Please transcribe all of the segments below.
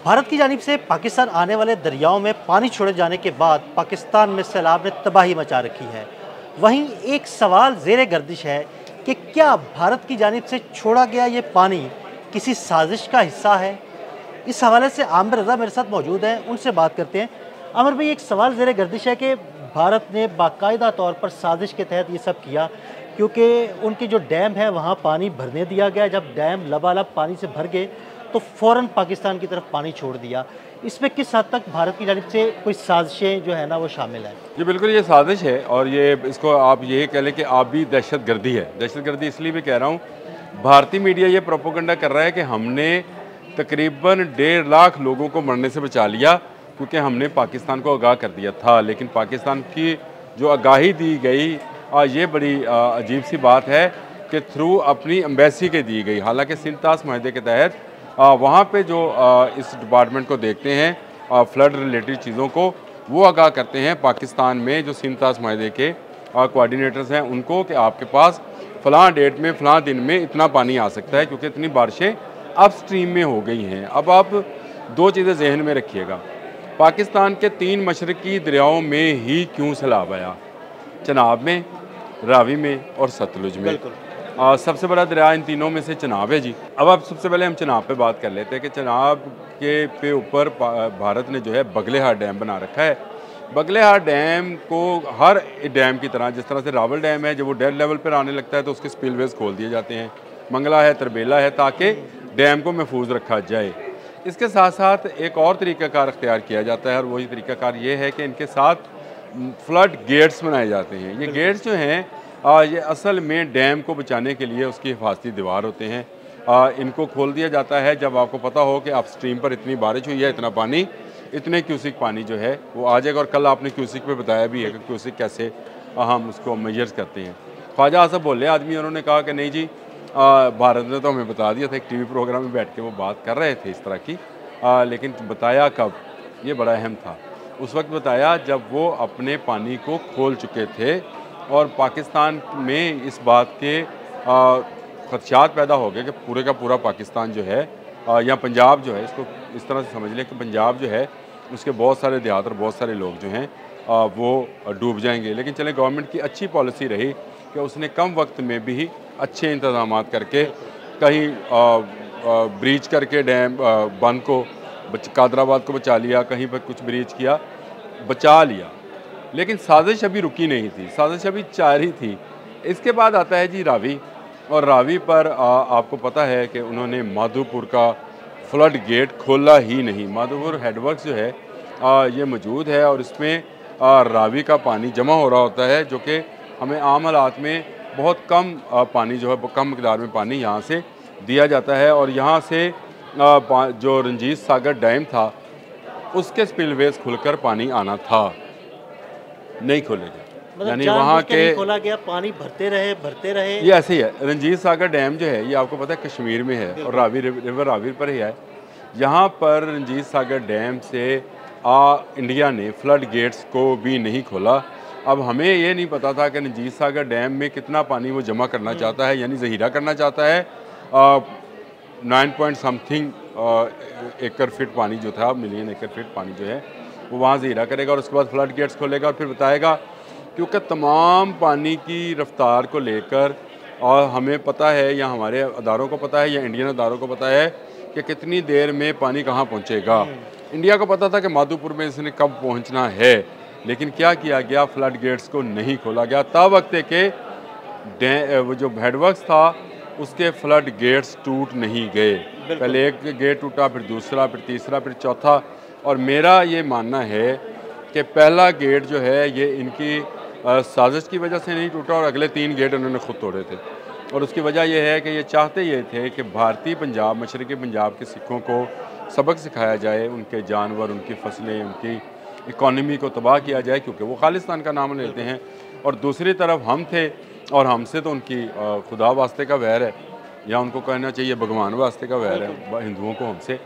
भारत की जानिब से पाकिस्तान आने वाले दरियाओं में पानी छोड़े जाने के बाद पाकिस्तान में सैलाब ने तबाही मचा रखी है। वहीं एक सवाल ज़ेरे गर्दिश है कि क्या भारत की जानिब से छोड़ा गया ये पानी किसी साजिश का हिस्सा है। इस हवाले से आमिर रज़ा मेरे साथ मौजूद हैं, उनसे बात करते हैं। आमिर भाई, एक सवाल ज़ेरे गर्दिश है कि भारत ने बाकायदा तौर पर साजिश के तहत ये सब किया, क्योंकि उनकी जो डैम है वहाँ पानी भरने दिया गया। जब डैम लबालब पानी से भर गए तो फ़ौरन पाकिस्तान की तरफ पानी छोड़ दिया। इसमें किस हद तक भारत की जानिब से कोई साजिशें जो है ना वो शामिल है? जी बिल्कुल, ये साजिश है और ये इसको आप ये कह लें कि आप भी दहशतगर्दी है। दहशतगर्दी इसलिए भी कह रहा हूँ, भारतीय मीडिया ये प्रोपोगंडा कर रहा है कि हमने तकरीबन 1.5 लाख लोगों को मरने से बचा लिया क्योंकि हमने पाकिस्तान को आगाह कर दिया था। लेकिन पाकिस्तान की जो आगाही दी गई, ये बड़ी अजीब सी बात है कि थ्रू अपनी एम्बेसी के दी गई। हालांकि सिंध-तास माहदे के तहत वहाँ पे जो इस डिपार्टमेंट को देखते हैं फ्लड रिलेटेड चीज़ों को, वो आगाह करते हैं पाकिस्तान में जो सिंध-तास माहदे के कोऑर्डिनेटर्स हैं उनको कि आपके पास फ़लाँ डेट में फ़लाँ दिन में इतना पानी आ सकता है क्योंकि इतनी बारिशें अप स्ट्रीम में हो गई हैं। अब आप 2 चीज़ें जहन में रखिएगा, पाकिस्तान के 3 मशरकी दरियाओं में ही क्यों सैलाब आया, चनाब में, रावी में और सतलुज में। सबसे बड़ा दरिया इन तीनों में से चनाब है जी। अब आप सबसे पहले हम चनाब पे बात कर लेते हैं कि चनाब के ऊपर भारत ने जो है बगलेहार डैम बना रखा है। बगलेहार डैम को हर डैम की तरह, जिस तरह से रावल डैम है, जब वो डेड लेवल पर आने लगता है तो उसके स्पिलवेज खोल दिए जाते हैं, मंगला है, तरबेला है, ताकि डैम को महफूज रखा जाए। इसके साथ साथ एक और तरीक़ाकार अख्तियार किया जाता है और वही तरीक़ाकार ये है कि इनके साथ फ्लड गेट्स बनाए जाते हैं। ये गेट्स जो हैं ये असल में डैम को बचाने के लिए उसकी हिफाजती दीवार होते हैं। इनको खोल दिया जाता है जब आपको पता हो कि आप स्ट्रीम पर इतनी बारिश हुई है, इतना पानी, इतने क्यूसिक पानी जो है वो आ जाएगा। और कल आपने क्यूसिक पे बताया भी है कि क्यूसिक कैसे हम उसको मेजर्स करते हैं। ख्वाजा आसफ बोले आदमी, उन्होंने कहा कि नहीं जी, भारत ने तो हमें बता दिया था, एक टीवी प्रोग्राम में बैठ के वो बात कर रहे थे इस तरह की, लेकिन बताया कब, ये बड़ा अहम था। उस वक्त बताया जब वो अपने पानी को खोल चुके थे और पाकिस्तान में इस बात के खदशात पैदा हो गए कि पूरे का पूरा पाकिस्तान जो है या पंजाब जो है, इसको इस तरह से समझ लें कि पंजाब जो है उसके बहुत सारे देहात और बहुत सारे लोग जो हैं वो डूब जाएंगे। लेकिन चले, गवर्नमेंट की अच्छी पॉलिसी रही कि उसने कम वक्त में भी अच्छे इंतजाम करके कहीं ब्रीच करके डैम बंद को कादराबाद को बचा लिया, कहीं पर कुछ ब्रीच किया, बचा लिया। लेकिन साजिश अभी रुकी नहीं थी, साजिश अभी जारी थी। इसके बाद आता है जी रावी, और रावी पर आपको पता है कि उन्होंने माधोपुर का फ्लड गेट खोला ही नहीं। माधोपुर हेडवर्क्स जो है ये मौजूद है और इसमें रावी का पानी जमा हो रहा होता है, जो कि हमें आम हालात में बहुत कम पानी जो है, कम मकदार में पानी यहाँ से दिया जाता है। और यहाँ से जो रंजीत सागर डैम था उसके स्पिलवेज खुलकर पानी आना था, नहीं खोले गए। मतलब यानी वहाँ के खोला गया, पानी भरते रहे। ये ऐसे ही है। रंजीत सागर डैम जो है ये आपको पता है कश्मीर में है और रावी रिवर रावी पर ही है। यहाँ पर रंजीत सागर डैम से इंडिया ने फ्लड गेट्स को भी नहीं खोला। अब हमें ये नहीं पता था कि रंजीत सागर डैम में कितना पानी वो जमा करना चाहता है, यानी ज़हीरा करना चाहता है। 9 पॉइंट समथिंग एकड़ फीट पानी जो था, मिलियन एकड़ फीट पानी जो है वो वहाँ ज़हीरा करेगा और उसके बाद फ्लड गेट्स खोलेगा और फिर बताएगा। क्योंकि तमाम पानी की रफ्तार को लेकर, और हमें पता है या हमारे अदारों को पता है या इंडियन अदारों को पता है कि कितनी देर में पानी कहाँ पहुँचेगा। इंडिया को पता था कि माधोपुर में इसने कब पहुँचना है, लेकिन क्या किया गया, फ्लड गेट्स को नहीं खोला गया। तब वक्त के वो जो हेडवर्क्स था उसके फ्लड गेट्स टूट नहीं गए। पहले एक गेट टूटा, फिर दूसरा, फिर तीसरा, फिर चौथा। और मेरा ये मानना है कि पहला गेट जो है ये इनकी साजिश की वजह से नहीं टूटा और अगले 3 गेट उन्होंने खुद तोड़े थे। और उसकी वजह यह है कि ये चाहते ये थे कि भारतीय पंजाब, मशरक़ी पंजाब के सिखों को सबक सिखाया जाए, उनके जानवर, उनकी फसलें, उनकी इकॉनमी को तबाह किया जाए, क्योंकि वो खालिस्तान का नाम लेते हैं। और दूसरी तरफ हम थे और हमसे तो उनकी खुदा वास्ते का वैर है, या उनको कहना चाहिए भगवान वास्ते का वैर है हिंदुओं को हमसे।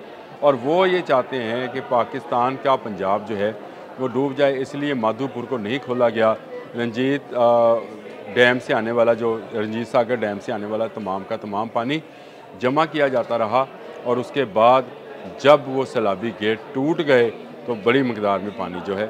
और वो ये चाहते हैं कि पाकिस्तान का पंजाब जो है वो डूब जाए, इसलिए माधोपुर को नहीं खोला गया। रंजीत डैम से आने वाला, जो रंजीत सागर डैम से आने वाला तमाम का तमाम पानी जमा किया जाता रहा और उसके बाद जब वो सैलाबी गेट टूट गए तो बड़ी मकदार में पानी जो है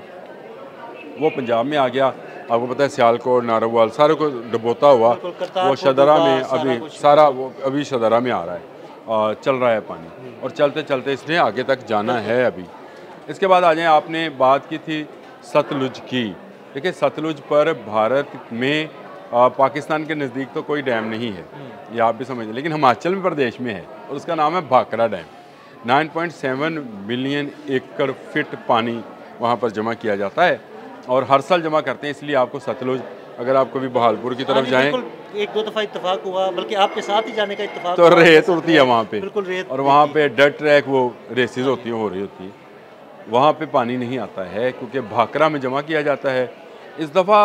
वो पंजाब में आ गया। आपको पता है सियालकोट, नारोवाल सारे को डुबोता हुआ वो शदरा में अभी सारा वो अभी शदरा में आ रहा है, चल रहा है पानी, और चलते चलते इसने आगे तक जाना है अभी। इसके बाद आ जाए, आपने बात की थी सतलुज की। देखिए सतलुज पर भारत में पाकिस्तान के नज़दीक तो कोई डैम नहीं है, ये आप भी समझ लें, लेकिन हिमाचल प्रदेश में है और उसका नाम है भाखड़ा डैम। 9.7 मिलियन एकड़ फिट पानी वहाँ पर जमा किया जाता है और हर साल जमा करते हैं। इसलिए आपको सतलुज, अगर आप कभी बहालपुर की तरफ जाएं, एक दो दफ़ा इत्तेफाक हुआ, बल्कि आपके साथ ही जाने का इत्तेफाक, तो रेत उड़ती है वहाँ पे, बिल्कुल रेत, और वहाँ पे डर्ट ट्रैक वो रेसेस होती हैं, हो रही होती है, वहाँ पे पानी नहीं आता है क्योंकि भाखड़ा में जमा किया जाता है। इस दफ़ा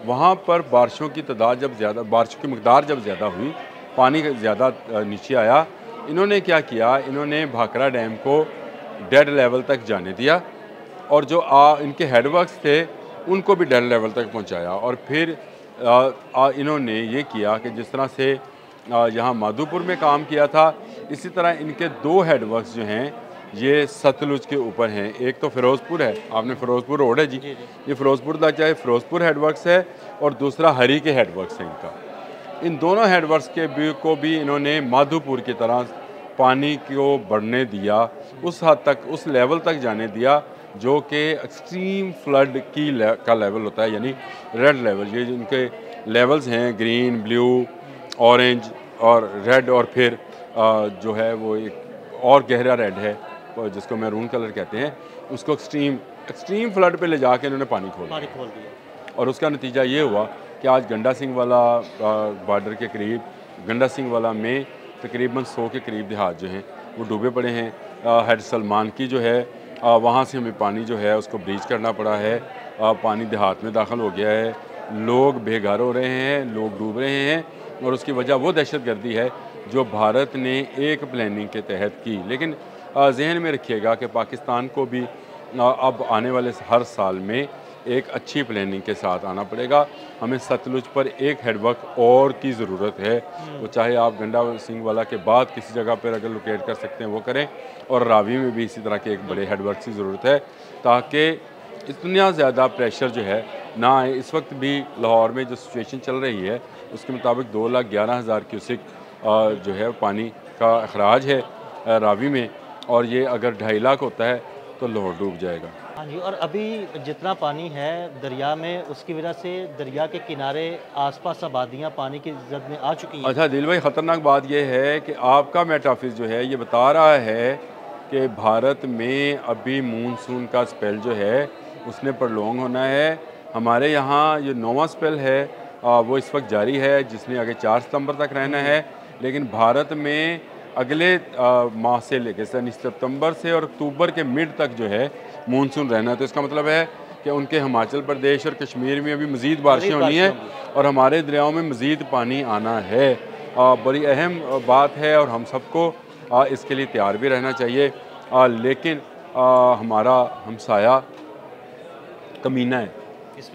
वहाँ पर बारिशों की तादाद जब ज़्यादा, बारिश की मकदार जब ज़्यादा हुई, पानी ज़्यादा नीचे आया, इन्होंने क्या किया, इन्होंने भाखड़ा डैम को डेड लेवल तक जाने दिया और जो इनके हेडवर्क्स थे उनको भी डेड लेवल तक पहुंचाया। और फिर इन्होंने ये किया कि जिस तरह से यहाँ माधोपुर में काम किया था, इसी तरह इनके 2 हेडवर्क्स जो हैं ये सतलुज के ऊपर हैं। एक तो फिरोज़पुर है, आपने फिरोज़पुर रोड है जी, ये फिरोज़पुर तक चाहे फिरोज़पुर हेडवर्क्स है, और दूसरा हरी के हेडवर्क्स हैं इनका। इन दोनों हेडवर्क्स के को भी इन्होंने माधोपुर की तरह पानी को बढ़ने दिया, उस हद तक, उस लेवल तक जाने दिया जो कि एक्सट्रीम फ्लड की का लेवल होता है, यानी रेड लेवल। ये इनके लेवल्स हैं ग्रीन, ब्लू, ऑरेंज और रेड, और फिर जो है वो एक और गहरा रेड है जिसको मैरून कलर कहते हैं, उसको एक्सट्रीम फ्लड पे ले जाके इन्होंने पानी खोल दिया। और उसका नतीजा ये हुआ कि आज गंडा सिंह वाला बॉर्डर के करीब, गंडा सिंह वाला में तकरीबन 100 के करीब देहात जो हैं वो डूबे पड़े हैं। हेड सलमान की जो है वहाँ से हमें पानी जो है उसको ब्रीच करना पड़ा है, पानी देहात में दाखिल हो गया है, लोग बेघर हो रहे हैं, लोग डूब रहे हैं, और उसकी वजह वो दहशतगर्दी है जो भारत ने एक प्लानिंग के तहत की। लेकिन जहन में रखिएगा कि पाकिस्तान को भी अब आने वाले हर साल में एक अच्छी प्लानिंग के साथ आना पड़ेगा। हमें सतलुज पर एक हेडवर्क और की ज़रूरत है, वो चाहे आप गंडा सिंह वाला के बाद किसी जगह पर अगर लोकेट कर सकते हैं वो करें, और रावी में भी इसी तरह के एक बड़े हेडवर्क की ज़रूरत है ताकि इतना ज़्यादा प्रेशर जो है ना आए। इस वक्त भी लाहौर में जो सिचुएशन चल रही है उसके मुताबिक 2,11,000 क्यूसिक जो है पानी का अखराज है रावी में, और ये अगर 2.5 लाख होता है तो लाहौर डूब जाएगा। हाँ जी, और अभी जितना पानी है दरिया में, उसकी वजह से दरिया के किनारे आसपास आबादियाँ पानी की जद में आ चुकी हैं। अच्छा दिल भाई, ख़तरनाक बात यह है कि आपका मेटाफिज़ जो है ये बता रहा है कि भारत में अभी मानसून का स्पेल जो है उसने प्रलोंग होना है। हमारे यहाँ ये 9वां स्पेल है वो इस वक्त जारी है, जिसने आगे 4 सितंबर तक रहना है। लेकिन भारत में अगले माह से लेकर यानी सितंबर से और अक्टूबर के मिड तक जो है मानसून रहना है। तो इसका मतलब है कि उनके हिमाचल प्रदेश और कश्मीर में अभी मज़ीद बारिशें होनी हैं और हमारे दरियाओं में मज़ीद पानी आना है। बड़ी अहम बात है और हम सबको इसके लिए तैयार भी रहना चाहिए। लेकिन हमारा हमसाया कमीना है,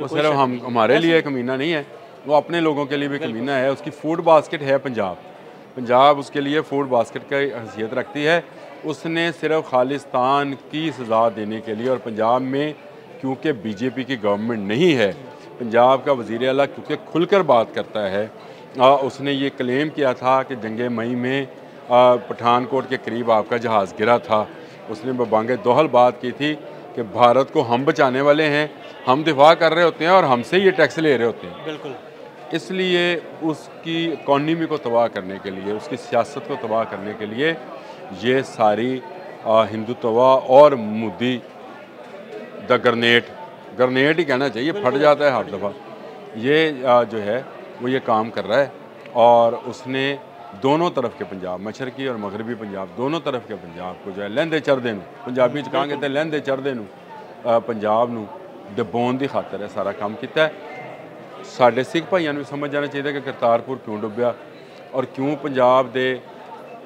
वो सिर्फ हमारे लिए कमीना नहीं है, वो अपने लोगों के लिए भी कमीना है। उसकी फूड बास्केट है पंजाब उसके लिए फूड बास्केट की हैसियत रखती है। उसने सिर्फ खालिस्तान की सज़ा देने के लिए, और पंजाब में क्योंकि बीजेपी की गवर्नमेंट नहीं है, पंजाब का वज़ीर आला क्योंकि खुलकर बात करता है, उसने ये क्लेम किया था कि जंग मई में पठानकोट के करीब आपका जहाज़ गिरा था। उसने बबांगे दोहल बात की थी कि भारत को हम बचाने वाले हैं, हम दिफा कर रहे होते हैं और हमसे ये टैक्स ले रहे होते हैं। बिल्कुल, इसलिए उसकी इकॉनमी को तबाह करने के लिए, उसकी सियासत को तबाह करने के लिए ये सारी हिंदुत्वा और मोदी द ग्रनेट ही कहना चाहिए, फट जाता है हर दफ़ा, ये जो है वो ये काम कर रहा है। और उसने दोनों तरफ के पंजाब, मशरकी और मगरबी पंजाब, दोनों तरफ के पंजाब को जो है लहंदे चढ़दे नूं, पंजाबी च कहांगे तो लहंदे चढ़दे नूं पंजाब नूं डबोण दी खातर है सारा काम किया है। साढ़े सिख भाइयों भी समझ जाना चाहिए कि करतारपुर क्यों डुब्बिया और क्यों पंजाब के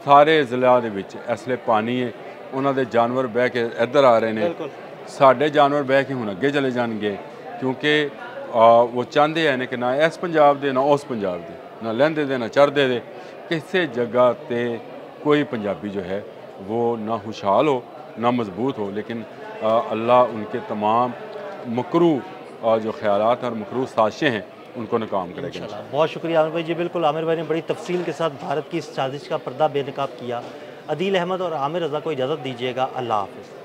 सारे जिला दे विच इसलिए पानी है, उन्होंने जानवर बह के इधर आ रहे हैं, साढ़े जानवर बह के हुण अगे चले जाएंगे, क्योंकि वो चाहते हैं कि ना इस पंजाब दे ना उस पंजाब दे, ना लहंदे दे ना चढ़दे दे, किसी जगह ते कोई पंजाबी जो है वो ना खुशहाल हो ना मजबूत हो, लेकिन अल्लाह उनके तमाम मकरू जो ख़यालात और मकरू साजिशें हैं उनको नाकाम करेगा इंशाअल्लाह। बहुत शुक्रिया आमिर भाई जी। बिल्कुल आमिर भाई ने बड़ी तफसील के साथ भारत की इस साजिश का पर्दा बेनकाब किया। अदील अहमद और आमिर रज़ा को इजाज़त दीजिएगा। अल्लाह हाफ़िज़।